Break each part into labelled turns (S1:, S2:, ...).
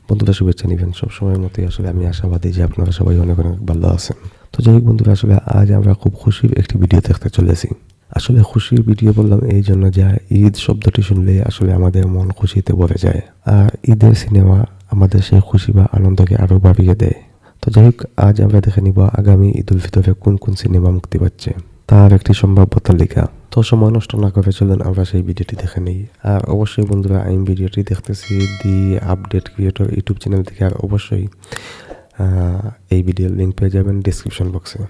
S1: বন্ধুরা শুভেচ্ছা নেবেন সবসময়ের মতোই। আসলে আমি আশাবাদী যে আপনারা সবাই অনেক অনেক ভালো আছেন। তো যাই হোক বন্ধুরা, আসলে আজ আমরা খুব খুশির একটি ভিডিও দেখতে চলেছি। আসলে খুশির ভিডিও বললাম এই জন্য যে ঈদ শব্দটি শুনলে আসলে আমাদের মন খুশিতে ভরে যায়, আর ঈদের সিনেমা আমাদের সেই খুশি বা আনন্দকে আরো বাড়িয়ে দেয়। তো যাই হোক, আজ আমরা দেখে নিব আগামী ঈদ উল ফিতরে কোন কোন সিনেমা মুক্তি পাচ্ছে তার একটি সম্ভাব্য তালিকা। তো সময় নষ্ট না করে চলুন আমরা সেই ভিডিওটি দেখে নিই। আর অবশ্যই বন্ধুরা, আমি ভিডিওটি দেখতেছি দি আপডেট ক্রিয়েটর ইউটিউব চ্যানেল থেকে, আর অবশ্যই এই ভিডিওর লিঙ্ক পেয়ে যাবেন ডিসক্রিপশন বক্সে।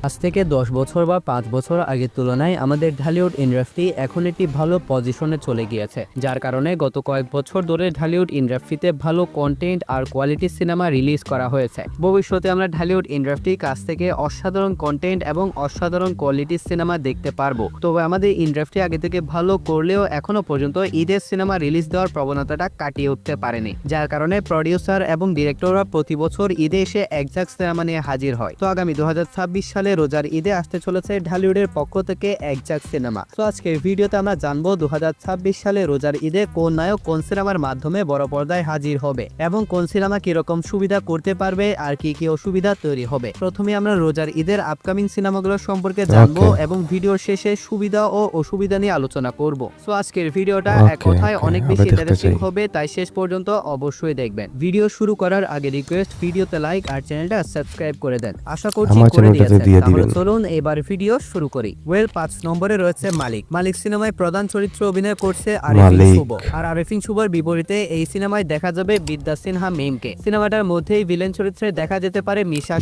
S2: আজ থেকে 10 বছর বা 5 বছর আগের তুলনায় আমাদের ঢালিউড ইন্ডাস্ট্রি এখন একটি ভালো পজিশনে চলে গিয়েছে, যার কারণে গত কয়েক বছর ধরে ঢালিউড ইন্ডাস্ট্রিতে ভালো কন্টেন্ট আর কোয়ালিটি সিনেমা রিলিজ করা হয়েছে। ভবিষ্যতে আমরা ঢালিউড ইন্ডাস্ট্রির কাছ থেকে অসাধারণ কন্টেন্ট এবং অসাধারণ কোয়ালিটির সিনেমা দেখতে পারবো। তবে আমাদের ইন্ডাস্ট্রি আগে থেকে ভালো করলেও এখনো পর্যন্ত ঈদের সিনেমা রিলিজ দেওয়ার প্রবণতাটা কাটিয়ে উঠতে পারেনি, যার কারণে প্রডিউসার এবং ডিরেক্টররা প্রতি বছর ঈদে এসে একজাক্ট সিনেমা নিয়ে হাজির হয়। তো আগামী 2026 সালে রোজার ঈদে আসতে চলেছে ঢালিউডের পক্ষ থেকে একজাক্ট সিনেমা। তো আজকের ভিডিওতে আমরা জানবো 2026 সালে রোজার ঈদে কোন নায়ক কোন সিনেমার মাধ্যমে বড় পর্দায় হাজির হবে এবং কোন সিনেমা কিরকম সুবিধা করতে পারবে আর কি কি অসুবিধা তৈরি হবে। প্রথমে আমরা রোজার ঈদের আপকামিং সিনেমাগুলো সম্পর্কে জানবো এবং ভিডিওর শেষে সুবিধা ও অসুবিধা নিয়ে আলোচনা করব। সো আজকের ভিডিওটা এক কথায় অনেক বেশি ইন্টারেস্টিং হবে, তাই শেষ পর্যন্ত অবশ্যই দেখবেন। ভিডিও শুরু করার আগে রিকোয়েস্ট, ভিডিওতে লাইক আর চ্যানেলটা সাবস্ক্রাইব করে দেন। আশা করছি করে দিয়েছেন। তাহলে চলুন এবার ভিডিও শুরু করি। 5 নম্বরে রয়েছে মালিক। মালিক সিনেমায় প্রধান চরিত্রে অভিনয় করছে আরিফিন শুভ। আর আরিফিন শুভর বিপরীতে এই সিনেমায় দেখা যাবে বিদ্যা সিনহা মিমকে। সিনেমাটার মধ্যেই ভিলেন চরিত্রে দেখা যেতে পারে মিশা।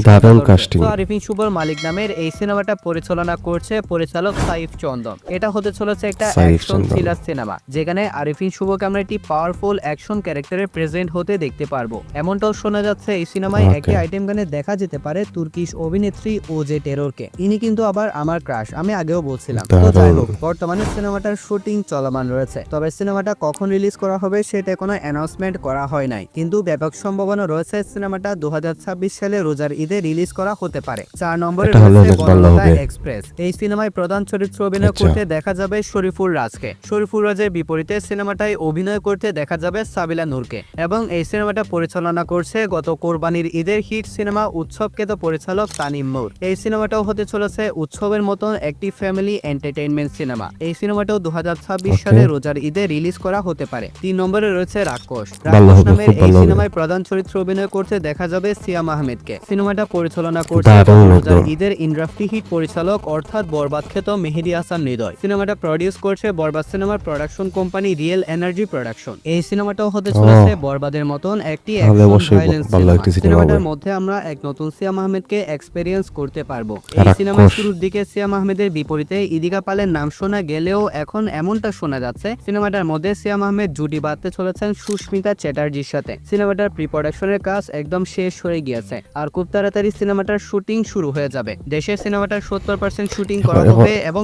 S2: তো আরিফিন শুভর মালিক নামের এই সিনেমাটা পরিচালনা করছে পরিচালক সাইফ চন্দন। এটা হতে চলেছে একটা অ্যাকশন থ্রিলার সিনেমা, যেখানে আরিফিন শুভকে আমরা একটি পাওয়ারফুল অ্যাকশন ক্যারেক্টারে প্রেজেন্ট হতে দেখতে পারবো। এমনটাও শোনা যাচ্ছে এই সিনেমায় একই আইটেম গানে দেখা যেতে পারে তুর্কিশ অভিনেত্রী ওজে টেররকে। ইনি কিন্তু আবার আমার ক্রাশ, আমি আগেও বলছিলাম। তো যাই হোক, বর্তমানে সিনেমাটার শুটিং চলমান রয়েছে, তবে সিনেমাটা কখন রিলিজ করা হবে সেটা কোনো অ্যানাউন্সমেন্ট করা হয় নাই, কিন্তু ব্যাপক সম্ভাবনা রয়েছে সিনেমাটা 2026 সালে রোজার ঈদে রিলিজ করা হতে পারে। 4 নম্বরে রয়েছে বনলতা এক্সপ্রেস। এই সিনেমায় প্রধান চরিত্রে অভিনয় করতে দেখা যাবে শরীফুল রাজকে। শরীফুল রাজের বিপরীতে সিনেমাটায় অভিনয় করতে দেখা যাবে সাবিলা নূরকে, এবং এই সিনেমাটা পরিচালনা করছে গত কোরবানির ঈদের হিট সিনেমা উৎসবকে তো পরিচালক তানিম নূর। এই সিনেমাটাও হতে চলেছে উৎসবের মতন একটি ফ্যামিলি এন্টারটেইনমেন্ট সিনেমা। এই সিনেমাটাও 2026 সালে রোজার ঈদে রিলিজ করা হতে পারে। 3 নম্বরে রয়েছে রাক্ষস। রাক্ষস নামের এই সিনেমায় প্রধান চরিত্রে অভিনয় করতে দেখা যাবে সিয়াম আহমেদকে। সিনেমাটা পরিচালনা করছে রোজার ঈদের ইন্ডাস্ট্রি হিট পরিচালক অর্থাৎ বরবাদ খ্যাত মেহেদী হাসান হৃদয়। সিনেমাটা প্রডিউস করছে বরবাদ সিনেমার production company real energy production. এই সিনেমাটাও হতে চলেছে বরবাদের মতন একটি অ্যাকশন ভায়োলেন্স সিনেমা। সিনেমাটার মধ্যে আমরা এক নতুন সিয়াম আহমেদকে এক্সপেরিয়েন্স করতে পারবো। এই সিনেমার শুরুর দিকে সিয়াম আহমেদের বিপরীতে ইদিকা পালের নাম শোনা গেলেও এখন এমনটা শোনা যাচ্ছে সিনেমাটার মধ্যে সিয়াম আহমেদ জুটি বাঁধতে চলেছেন সুস্মিতা চ্যাটার্জির সাথে। সিনেমাটার প্রি প্রোডাকশনের কাজ একদম শেষ হয়ে গিয়েছে, আর খুব তাড়াতাড়ি সিনেমাটার শুটিং শুরু হয়ে যাবে। দেশে সিনেমাটার 70% শুটিং করা হবে এবং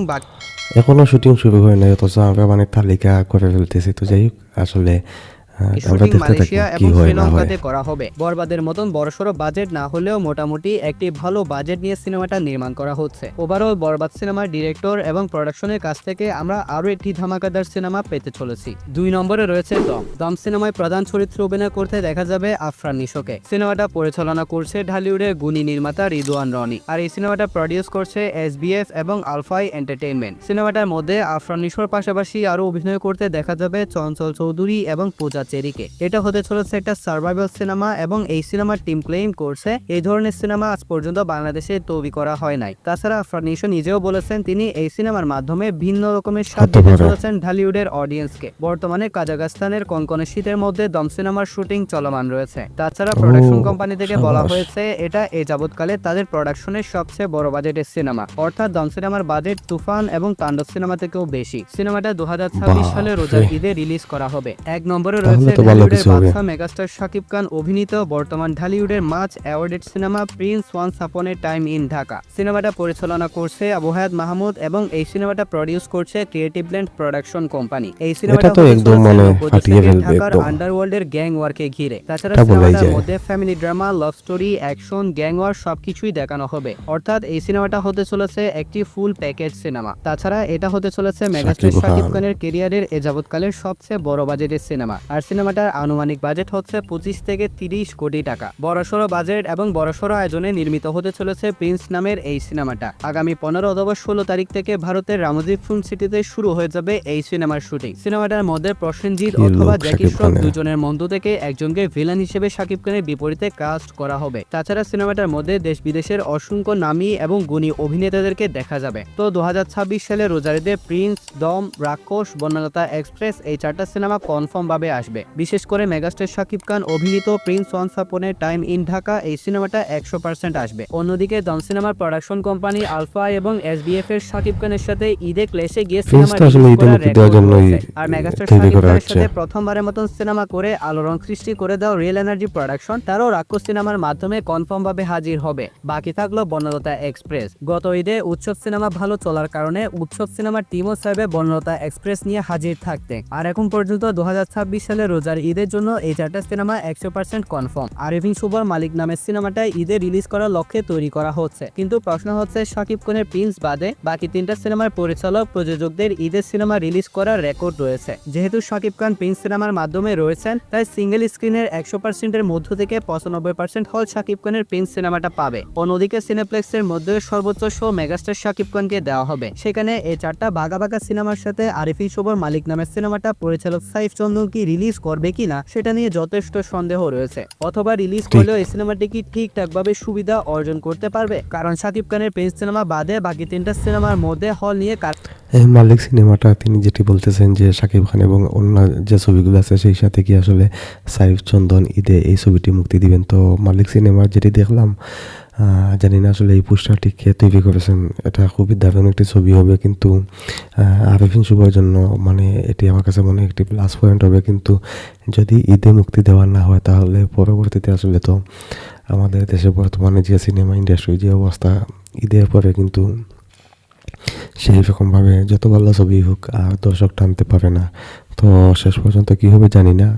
S1: এখনো শুটিং শুরু হয় নাই, অথচ আমরা মানে তালিকা করে ফেলতেছি। তো যাই হোক, আসলে
S2: মালয়েশিয়া এবং শ্রীলঙ্কাতে করা হবে। বরবাদের মতন বড়সড় বাজেট না হলেও মোটামুটি একটি ভালো বাজেট নিয়ে সিনেমাটা নির্মাণ করা হচ্ছে। ওভারঅল বরবাদ সিনেমার ডিরেক্টর এবং প্রোডাকশনের কাছ থেকে আমরা আরো একটি ধামাকাদার সিনেমা পেতে চলেছি। 2 নম্বরে রয়েছে দম। দম সিনেমায় প্রধান চরিত্রে অভিনয় করতে দেখা যাবে আফরান নিশোকে। সিনেমাটা পরিচালনা করছে ঢালিউডের গুণী নির্মাতা রিদওয়ান রনি, আর এই সিনেমাটা প্রডিউস করছে এসবিএফ এবং আলফাই এন্টারটেইনমেন্ট। সিনেমাটার মধ্যে আফরান নিশোর পাশাপাশি আরো অভিনয় করতে দেখা যাবে চঞ্চল চৌধুরী এবং পূজা চেরিকে। এটা হতে চলেছে একটা সার্ভাইভাল সিনেমা, এবং এই সিনেমার টিম ক্লেম করছে এই ধরনের সিনেমা আজ পর্যন্ত বাংলাদেশে তৈরি করা হয় নাই। তাছাড়া আফরান নিশো নিজেও বলেছেন তিনি এই সিনেমার মাধ্যমে ভিন্ন রকমের স্বাদ দিতে চলেছেন ঢালিউডের অডিয়েন্সকে। বর্তমানে কাজাখস্তানের কনকনে শীতের মধ্যে দম সিনেমার শুটিং চলমান রয়েছে। তাছাড়া প্রোডাকশন কোম্পানি থেকে বলা হয়েছে এটা এ যাবৎকালে তাদের প্রোডাকশনের সবচেয়ে বড় বাজেটের সিনেমা, অর্থাৎ দম সিনেমার বাজেট তুফান এবং তাণ্ডব সিনেমা থেকেও বেশি। সিনেমাটা 2026 সালে রোজার ঈদে রিলিজ করা হবে। 1 নম্বরে রয়েছে ঢালিউডের বাদশা মেগাস্টার শাকিব খান অভিনীত বর্তমান ঢালিউডের much awarded cinema prince once upon a time in Dhaka. সিনেমাটা পরিচালনা করছে আবু হায়াত মাহমুদ, এবং এই সিনেমাটা প্রডিউস করছে ক্রিয়েটিভ ল্যান্ড প্রোডাকশন কোম্পানি। এই সিনেমাটা তো একদম মানে ফাটিয়ে ফেলবে একদম আন্ডারওয়ার্ল্ডের গ্যাং ওয়ারকে ঘিরে। তাছাড়া সিনেমাটার মধ্যে family drama, love story, action, gang war সবকিছুই দেখানো হবে, অর্থাৎ এই সিনেমাটা হতে চলেছে একটি ফুল প্যাকেজ সিনেমা। তাছাড়া এটা হতে চলেছে মেগাস্টার শাকিব খানের ক্যারিয়ারের এ যাবৎকালের সবচেয়ে বড় বাজেটের সিনেমা। আর সিনেমাটার আনুমানিক বাজেট হচ্ছে 25 থেকে 30 কোটি টাকা। বড়সড় বাজেট এবং বড়সড় আয়োজনে নির্মিত হতে চলেছে প্রিন্স নামের এই সিনেমাটা। আগামী 15 অথবা 16 তারিখ থেকে ভারতের রামোজি ফিল্ম সিটিতে শুরু হয়ে যাবে এই সিনেমার শুটিং। সিনেমাটার মধ্যে প্রসেনজিৎ অথবা জ্যাকি শ্রফ দুজনের মধ্য থেকে একজনকে ভিলেন হিসেবে শাকিব খানের বিপরীতে কাস্ট করা হবে। তাছাড়া সিনেমাটার মধ্যে দেশ বিদেশের অসংখ্য নামী এবং গুণী অভিনেতাদেরকে দেখা যাবে। তো 2026 সালে রোজার ঈদে প্রিন্স, দম, রাক্ষস, বর্ণলতা এক্সপ্রেস এই 4টা সিনেমা কনফার্ম ভাবে আসবে। বিশেষ করে মেগাস্টার শাকিব খান অভিনীত Prince once upon a time in Dhaka এই সিনেমাটা 100% আসবে। অন্যদিকে দম সিনেমার প্রোডাকশন কোম্পানি আলফা এবং এসবিএফ এর শাকিব খানের সাথে ঈদে ক্লেশে গিয়ে সিনেমা আর মেগাস্টার শাকিব খানের সাথে প্রথমবারের মতন সিনেমা করে আলোড়ন সৃষ্টি করে দাও রিয়েল এনার্জি প্রোডাকশন, তারও রাক্ষস সিনেমার মাধ্যমে কনফার্ম ভাবে হাজির হবে। বাকি থাকলো বর্ণলতা এক্সপ্রেস। গত ঈদে উৎসব সিনেমা ভালো চলার কারণে উৎসব সিনেমার টিমও চাইবে বর্ণলতা এক্সপ্রেস নিয়ে হাজির থাকতে। আর এখন পর্যন্ত 2026 সালে রোজার ঈদের জন্য এই 4টা সিনেমা 100% কনফার্ম। আরিফিন শুভর মালিক নামের সিনেমাটা ঈদে রিলিজ করার লক্ষ্যে তৈরি করা হচ্ছে। কিন্তু প্রশ্ন হচ্ছে শাকিব খানের প্রিন্স বাদে বাকি 3টা সিনেমার পরিচালক প্রযোজকদের ঈদের সিনেমা রিলিজ করার রেকর্ড রয়েছে। যেহেতু শাকিব খান প্রিন্স সিনেমার মাধ্যমে রয়েছেন, তাই সিঙ্গেল স্ক্রিনের 100% এর মধ্য থেকে 95% হল শাকিব খানের প্রিন্স সিনেমাটা পাবে। অন্যদিকে সিনেপ্লেক্সের মধ্যে সর্বোচ্চ শো মেগাস্টার শাকিব খানকে দেওয়া হবে। সেখানে এই 4টা ভাগা সিনেমার সাথে আরিফিন শুভর মালিক নামের সিনেমাটা পরিচালক সাইফ চন্দন কি রিলিজ করবে কিনা সেটা নিয়ে যথেষ্ট সন্দেহ রয়েছে। অথবা রিলিজ করলেও এই সিনেমাটি কি ঠিকঠাক ভাবে সুবিধা অর্জন করতে পারবে, কারণ শাকিব খানের প্রিন্স সিনেমা বাদে বাকি 3টা সিনেমার মধ্যে হল নিয়ে
S1: মালিক সিনেমাটা তিনি যেটি বলতেছেন যে শাকিব খান এবং অন্য যে ছবিগুলো আছে সেই সাথে কি আসলে সাইফ চন্দন ঈদে এই ছবিটি মুক্তি দিবেন। তো মালিক সিনেমার যেটি দেখলাম, জানি না আসলে এই পোস্টারটি কে তৈরি করেছেন, এটা খুবই দারুণ একটি ছবি হবে। কিন্তু আরিফিন শুভর জন্য মানে এটি আমার কাছে মনে একটি প্লাস পয়েন্ট হবে। কিন্তু যদি ঈদে মুক্তি দেওয়া না হয় তাহলে পরবর্তীতে আসলে তো আমাদের দেশে বর্তমানে যে সিনেমা ইন্ডাস্ট্রির যে অবস্থা, ঈদের পরে কিন্তু সেই রকমভাবে যত ভালো ছবি হোক আর দর্শক টানতে পারে না। তো শেষ পর্যন্ত কি হবে জানি না,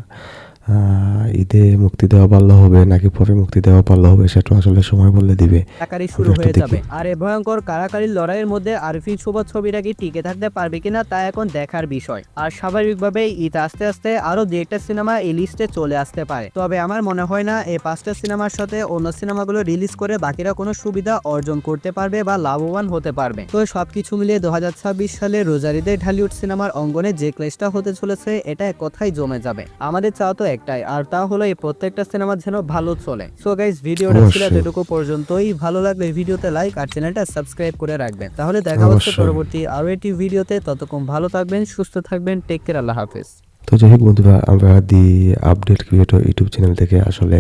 S1: ঈদে মুক্তি দেওয়া ভালো হবে নাকি পরে মুক্তি দেওয়া ভালো হবে সেটা আসলে সময় বলে দিবে।
S2: কারাকারি শুরু হয়ে যাবে। আর এই ভয়ঙ্কর কারাকারির লড়াইয়ের মধ্যে আরিফিন শুভ ছবিটা কি টিকে থাকতে পারবে কিনা তা এখন দেখার বিষয়। আর স্বাভাবিকভাবেই ঈদ আস্তে আস্তে আরো 2-একটা সিনেমা এই লিস্টে চলে আসতে পারে। তবে আমার মনে হয় না এই 5টা সিনেমার সাথে অন্য সিনেমাগুলো রিলিজ করে বাকিরা কোনো সুবিধা অর্জন করতে পারবে বা লাভবান হতে পারবে। তো সবকিছু মিলিয়ে 2026 সালে রোজার ঈদে ঢালিউড সিনেমার অঙ্গনে যে ক্লেশটা হতে চলেছে এটা এক কথাই জমে যাবে। আমাদের চাওয়া তো একটাই, আর তা হলো এই প্রত্যেকটা সিনেমা যেন ভালো চলে। সো গাইস, ভিডিওটা ছিল এতটুকু পর্যন্তই। ভালো লাগলে ভিডিওতে লাইক আর চ্যানেলটা সাবস্ক্রাইব করে রাখবেন। তাহলে দেখা হচ্ছে পরবর্তী আরো একটি ভিডিওতে। ততক্ষণ ভালো থাকবেন, সুস্থ থাকবেন, টেক কেয়ার, আল্লাহ হাফেজ।
S1: তো যাই হোক বন্ধুরা, আমরা দি আপডেট ক্রিয়েটর ইউটিউব চ্যানেল থেকে আসলে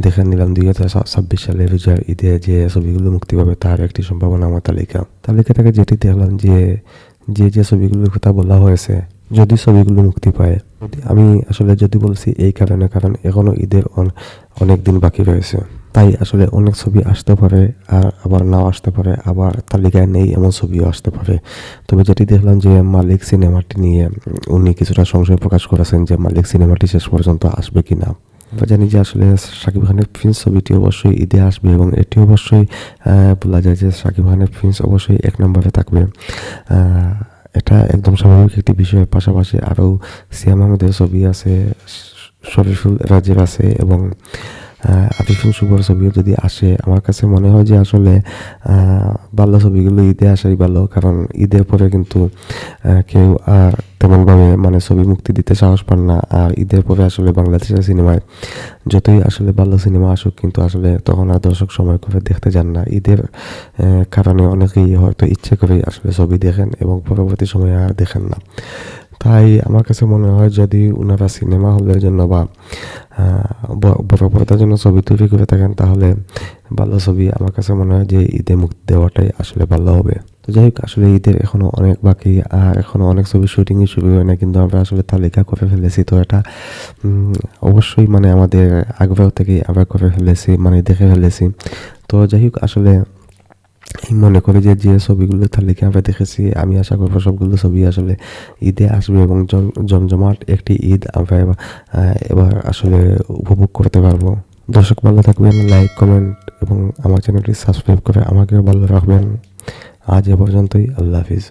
S1: দেখে নিলাম 2026 সালে রোজার ঈদে যে ছবিগুলো মুক্তি পাবে তার একটি সম্ভাবনা আমার তালিকা থেকে যেটি দেখলাম যে ছবিগুলোর কথা বলা হয়েছে, যদি ছবিগুলো মুক্তি পায়, আমি আসলে যদি বলছি এই কারণে, কারণ এখনো ঈদের অনেক দিন বাকি রয়েছে, তাই আসলে অনেক ছবি আসতে পারে আর আবার নাও আসতে পারে, আবার তালিকায় নেই এমন ছবিও আসতে পারে। তবে যেটি দেখলাম যে মালিক সিনেমাটি নিয়ে উনি কিছুটা সংশয় প্রকাশ করেছেন যে মালিক সিনেমাটি শেষ পর্যন্ত আসবে কিনা। আমরা জানি যে আসলে শাকিব খানের প্রিন্স ছবিটি অবশ্যই ঈদে আসবে এবং এটি অবশ্যই বলা যায় যে শাকিব খানের প্রিন্স অবশ্যই 1 নম্বরে থাকবে। এটা একদম স্বাভাবিক একটি বিষয়ের পাশাপাশি আরও সিয়াম আহমেদের ছবি আছে, শরীফুল রাজের আছে এবং আরিফিন শুভর ছবিও যদি আসে, আমার কাছে মনে হয় যে আসলে ভালো ছবিগুলো ঈদে আসাই ভালো। কারণ ঈদের পরে কিন্তু কেউ আর তেমনভাবে মানে ছবি মুক্তি দিতে সাহস পান না। আর ঈদের পরে আসলে বাংলাদেশের সিনেমায় যতই আসলে ভালো সিনেমা আসুক, কিন্তু আসলে তখন আর দর্শক সময় করে দেখতে যান না। ঈদের কারণে অনেকেই হয়তো ইচ্ছে করেই আসলে ছবি দেখেন এবং পরবর্তী সময়ে আর দেখেন না। তাই আমার কাছে মনে হয় যদি ওনারা সিনেমা হলের জন্য বা বড় পর্দার জন্য ছবি তৈরি করে থাকেন তাহলে ভালো ছবি আমার কাছে মনে হয় যে ঈদে মুক্তি দেওয়াটাই আসলে ভালো হবে। তো যাই হোক, আসলে ঈদের এখনো অনেক বাকি আর এখনো অনেক ছবি শুটিংই শুরু হয় না, কিন্তু আমরা আসলে তালিকা করে ফেলেছি। তো এটা অবশ্যই মানে আমাদের আগ্রহ থেকেই আমরা করে ফেলেছি, মানে দেখে ফেলেছি। তো যাই হোক, আসলে মনে করি যে ছবিগুলো তালিকা আমরা দেখেছি, আমি আশা করবো সবগুলো ছবি আসলে ঈদে আসবে এবং জমজমাট একটি ঈদ আমরা এবার আসলে উপভোগ করতে পারবো। দর্শক ভালো থাকবেন, লাইক, কমেন্ট এবং আমার চ্যানেলটি সাবস্ক্রাইব করে আমাকেও ভালো রাখবেন। আজ এ পর্যন্তই, আল্লাহ হাফিজ।